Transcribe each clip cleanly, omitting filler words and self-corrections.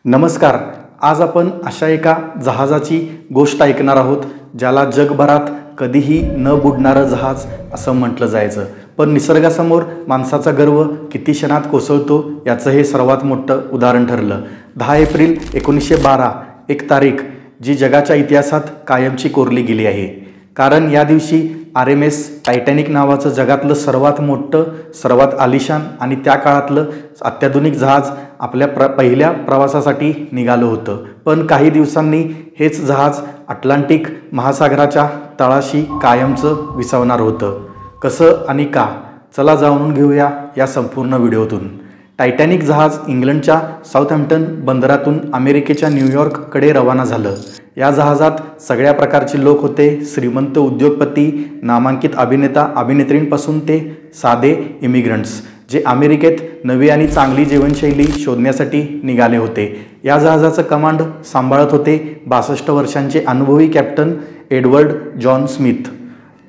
नमस्कार. आज आपण अशा एका जहाजाची गोष्ट ऐकणार आहोत ज्याला जगभरात कधीही न बुडणारं जहाज असं म्हटलं जायचं. पण निसर्गासमोर माणसाचा गर्व किती क्षणात कोसळतो याचं हे सर्वात मोठं उदाहरण ठरलं. 10 एप्रिल 1912 एक तारीख जी जगाच्या इतिहासात कायमची कोरली गेली आहे. कारण या दिवशी RMS टायटॅनिक नावाचं जगातलं सर्वात मोठं, सर्वात आलिशान आणि त्या काळातलं अत्याधुनिक जहाज आपल्या पहिल्या प्रवासासाठी निघालं होतं. पण काही दिवसांनी हेच जहाज अटलांटिक महासागराच्या तळाशी कायमचं विसावणार होतं. कसं आणि का? चला जाणून घेऊया या संपूर्ण व्हिडिओतून. टायटॅनिक जहाज इंग्लंडच्या साऊथहॅम्प्टन बंदरातून अमेरिकेच्या न्यूयॉर्ककडे रवाना झालं. या जहाजात सगळ्या प्रकारचे लोक होते. श्रीमंत उद्योगपती, नामांकित अभिनेता अभिनेत्रींपासून ते साधे इमिग्रंट्स जे अमेरिकेत नवी आणि चांगली जीवनशैली शोधण्यासाठी निघाले होते. या जहाजाचं कमांड सांभाळत होते 62 वर्षांचे अनुभवी कॅप्टन एडवर्ड जॉन स्मिथ.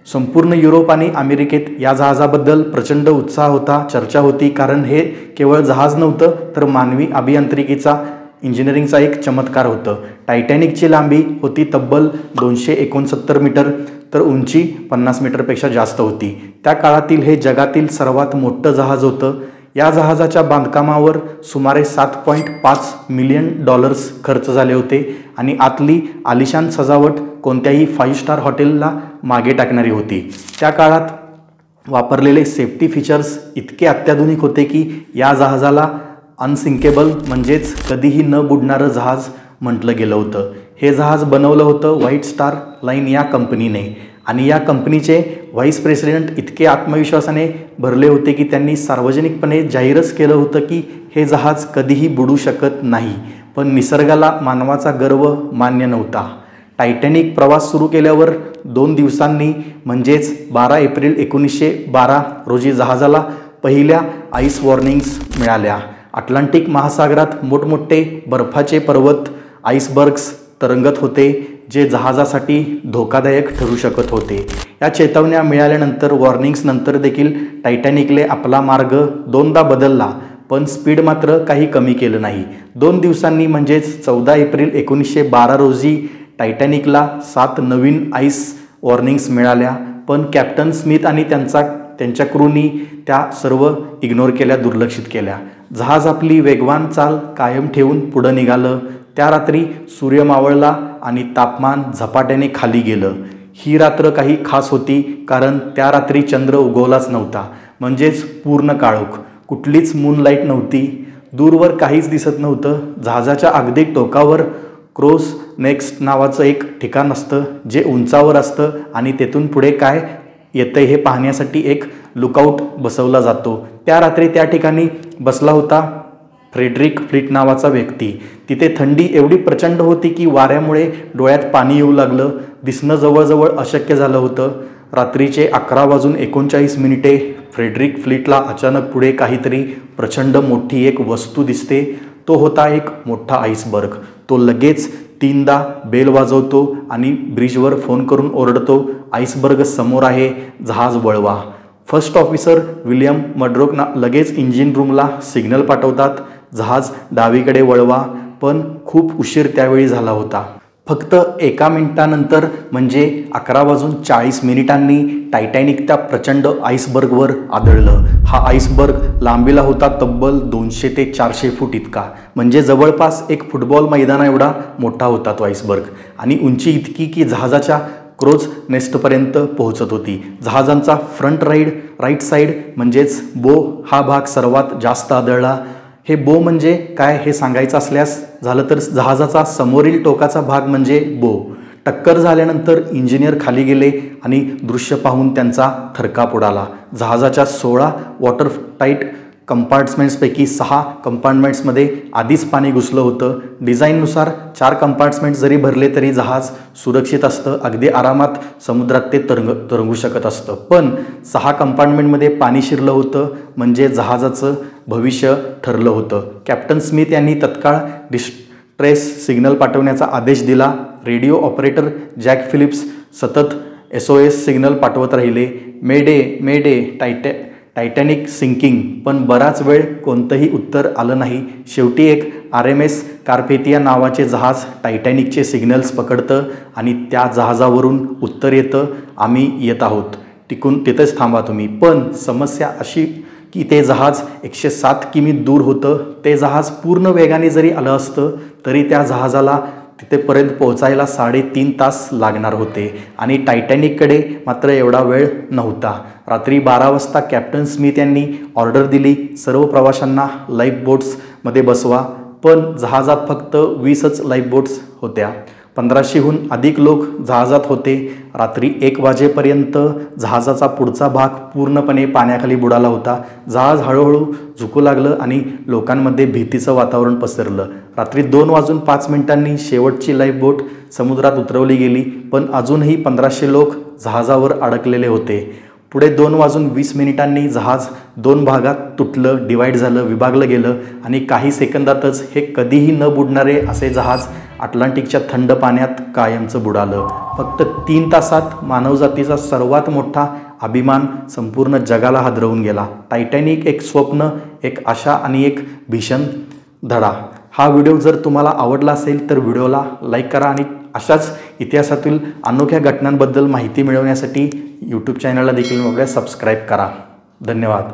संपूर्ण युरोप आणि अमेरिकेत या जहाजाबद्दल प्रचंड उत्साह होता, चर्चा होती. कारण हे केवळ जहाज नव्हतं तर मानवी अभियांत्रिकीचा, इंजिनिअरिंगचा एक चमत्कार होतं. टायटॅनिकची लांबी होती तब्बल 269 मीटर तर उंची 50 मीटरपेक्षा जास्त होती. त्या काळातील हे जगातील सर्वात मोठं जहाज होतं. या जहाजाच्या बांधकामावर सुमारे $7.5 मिलियन खर्च झाले होते आणि आतली आलिशान सजावट कोणत्याही 5 स्टार हॉटेलला मागे टाकणारी होती. त्या काळात वापरलेले सेफ्टी फीचर्स इतके अत्याधुनिक होते की या जहाजाला अनसिंकेबल म्हणजेच कधीही न बुडणारं जहाज म्हटलं गेलं होतं. हे जहाज बनवलं होतं व्हाईट स्टार लाईन या कंपनीने आणि या कंपनीचे व्हाईस प्रेसिडेंट इतके आत्मविश्वासाने भरले होते की त्यांनी सार्वजनिकपणे जाहीरच केलं होतं की हे जहाज कधीही बुडू शकत नाही. पण निसर्गाला मानवाचा गर्व मान्य नव्हता. टायटॅनिक प्रवास सुरू केल्यावर 2 दिवसांनी म्हणजेच 12 एप्रिल 1912 रोजी जहाजाला पहिल्या आईस वॉर्निंग्स मिळाल्या. अटलांटिक महासागरात मोठमोठे बर्फाचे पर्वत, आईसबर्ग्स तरंगत होते जे जहाजासाठी धोकादायक ठरू शकत होते. या चेतावण्या मिळाल्यानंतर वॉर्निंग्स नंतर देखील टायटॅनिकने आपला मार्ग 2दा बदलला पण स्पीड मात्र काही कमी केलं नाही. 2 दिवसांनी म्हणजेच 14 एप्रिल 1912 रोजी टायटॅनिकला 7 नवीन आईस वॉर्निंग्स मिळाल्या. पण कॅप्टन स्मिथ आणि त्यांच्या क्रूनी त्या सर्व इग्नोर केल्या, दुर्लक्षित केल्या. जहाज आपली वेगवान चाल कायम ठेवून पुढं निघालं. त्या रात्री सूर्य मावळला आणि तापमान झपाट्याने खाली गेलं. ही रात्र काही खास होती कारण त्या रात्री चंद्र उगवलाच नव्हता, म्हणजेच पूर्ण काळोख. कुठलीच मूनलाईट नव्हती. दूरवर काहीच दिसत नव्हतं. जहाजाच्या अगदी टोकावर क्रोस नेक्स्ट नावाचं एक ठिकाण असतं जे उंचावर असतं आणि तेथून पुढे काय येतंय हे पाहण्यासाठी एक लुकआउट बसवला जातो. त्या रात्री त्या ठिकाणी बसला होता फ्रेडरिक फ्लीट नावाचा व्यक्ती. तिथे थंडी एवढी प्रचंड होती की वाऱ्यामुळे डोळ्यात पाणी येऊ लागलं. दिसणं जवळजवळ अशक्य झालं होतं. रात्रीचे 11:39 फ्रेडरिक फ्लीटला अचानक पुढे काहीतरी प्रचंड मोठी एक वस्तू दिसते. तो होता एक मोठा आईसबर्ग. तो लगेच 3दा बेल वाजवतो आणि ब्रिजवर फोन करून ओरडतो, आईसबर्ग समोर आहे, जहाज वळवा. फर्स्ट ऑफिसर विल्यम मड्रोक लगेच इंजिन रूमला सिग्नल पाठवतात, जहाज डावीकडे वळवा. पण खूप उशीर त्यावेळी झाला होता. फक्त 1 मिनिटानंतर म्हणजे 11:40 टायटॅनिक त्या प्रचंड आईसबर्गवर आदळलं. हा आईसबर्ग लांबीला होता तब्बल 200 ते 400 फूट इतका, म्हणजे जवळपास एक फुटबॉल मैदाना एवढा मोठा होता तो आईसबर्ग. आणि उंची इतकी की जहाजाच्या क्रोज नेस्टपर्यंत पोहोचत होती. जहाजांचा फ्रंट राईट साईड म्हणजेच बो हा भाग सर्वात जास्त आदळला. हे बो म्हणजे काय हे सांगायचं असल्यास झालं तर जहाजाचा समोरील टोकाचा भाग म्हणजे बो. टक्कर झाल्यानंतर इंजिनियर खाली गेले आणि दृश्य पाहून त्यांचा थरकाप उडाला. जहाजाच्या 16 वॉटरटाईट कंपार्टमेंट्सपैकी 6 कंपार्टमेंट्समध्ये आधीच पाणी घुसलं होतं. डिझाईननुसार 4 कंपार्टमेंट्स जरी भरले तरी जहाज सुरक्षित असतं, अगदी आरामात समुद्रात ते तरंगू शकत असतं. पण 6 कंपार्टमेंटमध्ये पाणी शिरलं होतं म्हणजे जहाजाचं भविष्य ठरलं होतं. कॅप्टन स्मिथ यांनी तत्काळ डिस्ट्रेस सिग्नल पाठवण्याचा आदेश दिला. रेडिओ ऑपरेटर जॅक फिलिप्स सतत SOS सिग्नल पाठवत राहिले. मेडे टायटॅनिक सिंकिंग, पण बराच वेळ कोणतंही उत्तर आलं नाही. शेवटी एक RMS कार्पेथिया नावाचे जहाज टायटॅनिकचे सिग्नल्स पकडतं आणि त्या जहाजावरून उत्तर येतं, आम्ही येत आहोत, तिथेच थांबा तुम्ही. पण समस्या अशी की ते जहाज 107 किमी दूर होतं. ते जहाज पूर्ण वेगाने जरी आलं असतं तरी त्या जहाजाला तिथेपर्यंत पोहोचायला 3.5 तास लागणार होते आणि टायटॅनिककडे मात्र एवढा वेळ नव्हता. रात्री 12 वाजता कॅप्टन स्मिथ यांनी ऑर्डर दिली, सर्व प्रवाशांना लाईफ बोट्समध्ये बसवा. पण जहाजात फक्त 20च लाईफ बोट्स होत्या. 1500हून अधिक लोक जहाजात होते. रात्री 1 वाजेपर्यंत जहाजाचा पुढचा भाग पूर्णपणे पाण्याखाली बुडाला होता. जहाज हळूहळू झुकू लागलं आणि लोकांमध्ये भीतीचं वातावरण पसरलं. रात्री 2:05 शेवटची लाईफ बोट समुद्रात उतरवली गेली, पण अजूनही 1500 लोक जहाजावर अडकलेले होते. पुढे 2:20 जहाज 2 भागात तुटलं, डिवाईड झालं, विभागलं गेलं आणि काही सेकंदातच हे कधीही न बुडणारे असे जहाज अटलांटिकच्या थंड पाण्यात कायमचं बुडालं. फक्त 3 तासात मानवजातीचा सर्वात मोठा अभिमान संपूर्ण जगाला हादरवून गेला. टायटॅनिक एक स्वप्न, एक आशा आणि एक भीषण धडा. हा व्हिडिओ जर तुम्हाला आवडला असेल तर व्हिडिओला लाईक करा आणि अशाच इतिहासातील अनोख्या घटनांबद्दल माहिती मिळवण्यासाठी यूट्यूब चॅनलला देखील सबस्क्राईब करा. धन्यवाद.